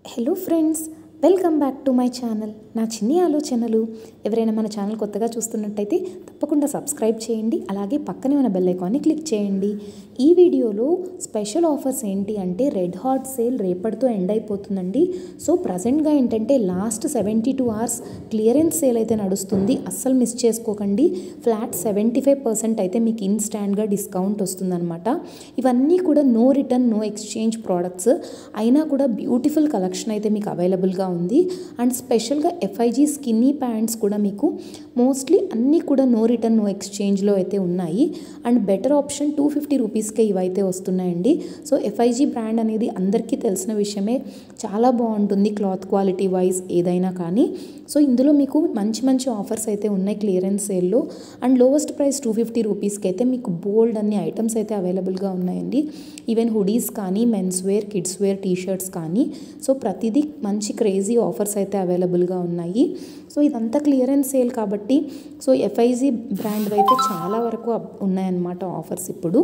Hello friends, welcome back to my channel. నా చిన్ని ఆలోచనలు. ఎవరైనా మన ఛానల్ కొత్తగా చూస్తున్నట్టయితే తప్పకుండా సబ్స్క్రైబ్ చేయండి. అలాగే పక్కనే ఉన్న బెల్ ఐకాన్ని క్లిక్ చేయండి. ఈ వీడియోలో స్పెషల్ ఆఫర్స్ ఏంటి అంటే రెడ్ హాట్ సేల్ రేపటితో ఎండ్ అయిపోతుందండి. సో ప్రజెంట్గా ఏంటంటే లాస్ట్ 72 hours క్లియరెన్స్ సేల్ అయితే నడుస్తుంది. అస్సలు మిస్ చేసుకోకండి. ఫ్లాట్ 75% అయితే మీకు ఇన్స్టాంట్గా డిస్కౌంట్ వస్తుందన్నమాట. ఇవన్నీ కూడా no return no exchange products అయినా కూడా బ్యూటిఫుల్ కలెక్షన్ అయితే మీకు అవైలబుల్గా ఉంది. అండ్ స్పెషల్గా ఎఫ్ఐజీ స్కిన్నీ ప్యాంట్స్ కూడా మీకు మోస్ట్లీ అన్నీ కూడా నో రిటర్న్ నో ఎక్స్చేంజ్లో అయితే ఉన్నాయి. అండ్ బెటర్ ఆప్షన్ 250 రూపీస్కే ఇవైతే వస్తున్నాయండి. సో ఎఫ్ఐజీ బ్రాండ్ అనేది అందరికీ తెలిసిన విషయమే, చాలా బాగుంటుంది క్లాత్ క్వాలిటీ వైజ్ ఏదైనా కానీ. సో ఇందులో మీకు మంచి మంచి ఆఫర్స్ అయితే ఉన్నాయి క్లియరెన్స్ సేల్లో. అండ్ లోవెస్ట్ ప్రైస్ 250 రూపీస్కి అయితే మీకు బోల్డ్ అన్ని ఐటమ్స్ అయితే అవైలబుల్గా ఉన్నాయండి. ఈవెన్ హుడీస్ కానీ, men's wear, kids wear, T shirts కానీ. సో ప్రతిదీ మంచి క్రేజీ ఆఫర్స్ అయితే అవైలబుల్గా ఉన్నాయి. సో ఇదంతా క్లియరెన్స్ సేల్ కాబట్టి సో ఎఫ్ఐజీ బ్రాండ్ అయితే చాలా వరకు ఉన్నాయన్నమాట ఆఫర్స్ ఇప్పుడు.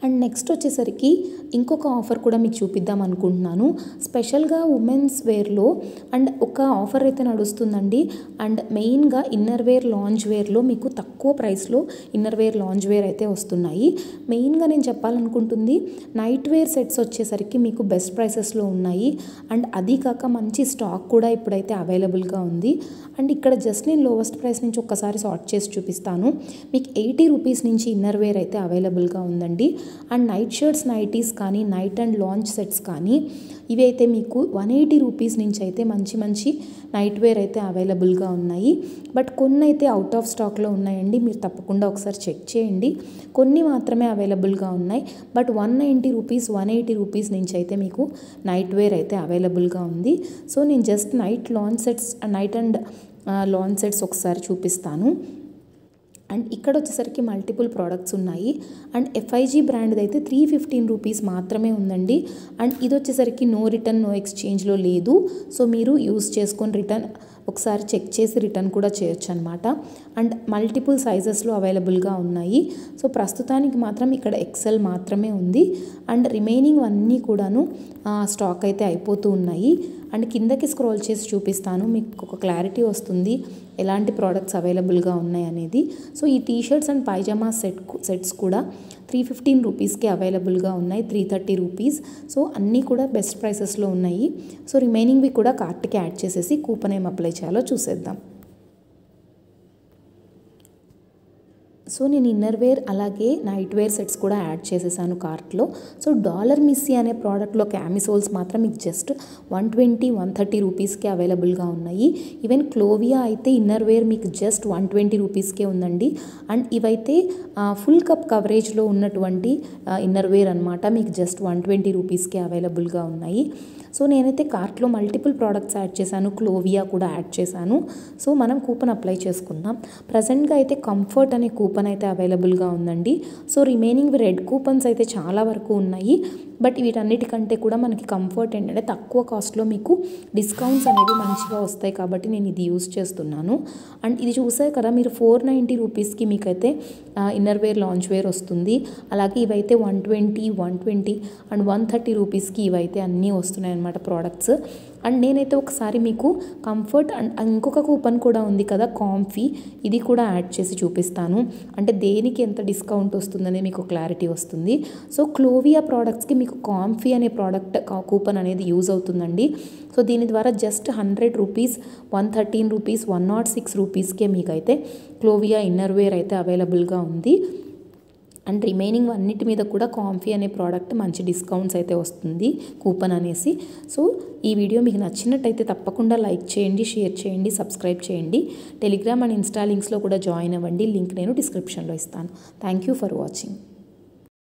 అండ్ నెక్స్ట్ వచ్చేసరికి ఇంకొక ఆఫర్ కూడా మీకు చూపిద్దాం అనుకుంటున్నాను. స్పెషల్గా ఉమెన్స్ వేర్లో అండ్ ఒక ఆఫర్ అయితే నడుస్తుందండి. అండ్ మెయిన్గా ఇన్నర్ వేర్ లాంజ్ వేర్లో మీకు తక్కువ ప్రైస్లో ఇన్నర్ వేర్ లాంజ్ వేర్ అయితే వస్తున్నాయి. మెయిన్గా నేను చెప్పాలనుకుంటుంది నైట్ వేర్ సెట్స్ వచ్చేసరికి మీకు బెస్ట్ ప్రైసెస్లో ఉన్నాయి. అండ్ అది కాక మంచి స్టాక్ కూడా ఇప్పుడైతే అవైలబుల్గా ఉంది. అండ్ ఇక్కడ జస్ట్ నేను లోవెస్ట్ ప్రైస్ నుంచి ఒక్కసారి సార్ట్ చేసి చూపిస్తాను. మీకు 80 రూపీస్ నుంచి ఇన్నర్ వేర్ అయితే అవైలబుల్గా ఉందండి. అండ్ నైట్ షర్ట్స్, నైటీస్ కానీ, నైట్ అండ్ లాంచ్ సెట్స్ కానీ ఇవి అయితే మీకు 180 రూపీస్ నుంచి అయితే మంచి మంచి నైట్ వేర్ అయితే అవైలబుల్గా ఉన్నాయి. బట్ కొన్ని అయితే అవుట్ ఆఫ్ స్టాక్లో ఉన్నాయండి. మీరు తప్పకుండా ఒకసారి చెక్ చేయండి. కొన్ని మాత్రమే అవైలబుల్గా ఉన్నాయి. బట్ 190 రూపీస్, 180 రూపీస్ నుంచి అయితే మీకు నైట్ వేర్ అయితే అవైలబుల్గా ఉంది. సో నేను just night and launch sets ఒకసారి చూపిస్తాను. అండ్ ఇక్కడ వచ్చేసరికి మల్టిపుల్ ప్రోడక్ట్స్ ఉన్నాయి. అండ్ ఎఫ్ఐజీ బ్రాండ్ది అయితే 315 రూపీస్ మాత్రమే ఉందండి. అండ్ ఇది వచ్చేసరికి నో రిటర్న్ నో ఎక్స్చేంజ్లో లేదు. సో మీరు యూస్ చేసుకొని రిటర్న్ ఒకసారి చెక్ చేసి రిటర్న్ కూడా చేయొచ్చు అనమాట. అండ్ మల్టిపుల్ సైజెస్లో అవైలబుల్గా ఉన్నాయి. సో ప్రస్తుతానికి మాత్రం ఇక్కడ ఎక్సెల్ మాత్రమే ఉంది. అండ్ రిమైనింగ్ అన్నీ కూడాను స్టాక్ అయితే అయిపోతూ ఉన్నాయి. అండ్ కిందకి స్క్రోల్ చేసి చూపిస్తాను, మీకు ఒక క్లారిటీ వస్తుంది ఎలాంటి ప్రోడక్ట్స్ అవైలబుల్గా ఉన్నాయి అనేది. సో ఈ టీషర్ట్స్ అండ్ పైజామా సెట్స్ కూడా 315 రూపీస్కి అవైలబుల్గా ఉన్నాయి, 330 రూపీస్. సో అన్నీ కూడా బెస్ట్ ప్రైసెస్లో ఉన్నాయి. సో రిమైనింగ్వి కూడా కార్ట్కి యాడ్ చేసేసి కూపన్ ఏం అప్లై చేయాలో చూసేద్దాం. సో నేను ఇన్నర్ వేర్ అలాగే నైట్ వేర్ సెట్స్ కూడా యాడ్ చేసేసాను కార్ట్లో. సో డాలర్ మిస్సీ అనే ప్రోడక్ట్లో క్యామిసోల్స్ మాత్రం మీకు జస్ట్ 120, 130 రూపీస్కే అవైలబుల్గా ఉన్నాయి. ఈవెన్ క్లోవియా అయితే ఇన్నర్ వేర్ మీకు జస్ట్ 120 రూపీస్కే ఉందండి. అండ్ ఇవైతే ఫుల్ కప్ కవరేజ్లో ఉన్నటువంటి ఇన్నర్ వేర్ అనమాట. మీకు జస్ట్ 120 రూపీస్కే అవైలబుల్గా ఉన్నాయి. సో నేనైతే కార్ట్లో మల్టిపుల్ ప్రోడక్ట్స్ యాడ్ చేశాను, క్లోవియా కూడా యాడ్ చేశాను. సో మనం కూపన్ అప్లై చేసుకుందాం. ప్రజెంట్గా అయితే కంఫర్ట్ అనే కూపన్ అయితే అవైలబుల్గా ఉందండి. సో రిమైనింగ్ రెడ్ కూపన్స్ అయితే చాలా వరకు ఉన్నాయి. బట్ వీటన్నిటికంటే కూడా మనకి కంఫర్ట్ ఏంటంటే తక్కువ కాస్ట్లో మీకు డిస్కౌంట్స్ అనేవి మంచిగా వస్తాయి కాబట్టి నేను ఇది యూస్ చేస్తున్నాను. అండ్ ఇది చూసారు కదా మీరు 490 రూపీస్కి మీకైతే ఇన్నర్ వేర్ లాంచ్ వేర్ వస్తుంది. అలాగే ఇవైతే 120 అండ్ 130 రూపీస్కి ఇవైతే అన్నీ వస్తున్నాయి అన్నమాట ప్రోడక్ట్స్. అండ్ నేనైతే ఒకసారి మీకు కంఫర్ట్ అండ్ ఇంకొక కూపన్ కూడా ఉంది కదా కాంఫీ, ఇది కూడా యాడ్ చేసి చూపిస్తాను. అంటే దేనికి ఎంత డిస్కౌంట్ వస్తుందని మీకు క్లారిటీ వస్తుంది. సో క్లోవియా ప్రోడక్ట్స్కి మీకు కాంఫీ అనే ప్రోడక్ట్ కూపన్ అనేది యూజ్ అవుతుందండి. సో దీని ద్వారా జస్ట్ 100 రూపీస్, 113 రూపీస్, 106 రూపీస్కే మీకైతే క్లోవియా ఇన్నర్ వేర్ అయితే అవైలబుల్గా ఉంది. అండ్ రిమైనింగ్ అన్నిటి మీద కూడా కాంఫీ అనే ప్రోడక్ట్ మంచి డిస్కౌంట్స్ అయితే వస్తుంది కూపన్ అనేసి. సో ఈ వీడియో మీకు నచ్చినట్టయితే తప్పకుండా లైక్ చేయండి, షేర్ చేయండి, సబ్స్క్రైబ్ చేయండి. టెలిగ్రామ్ అండ్ ఇన్స్టా లింక్స్లో కూడా జాయిన్ అవ్వండి. లింక్ నేను డిస్క్రిప్షన్లో ఇస్తాను. Thank you for watching.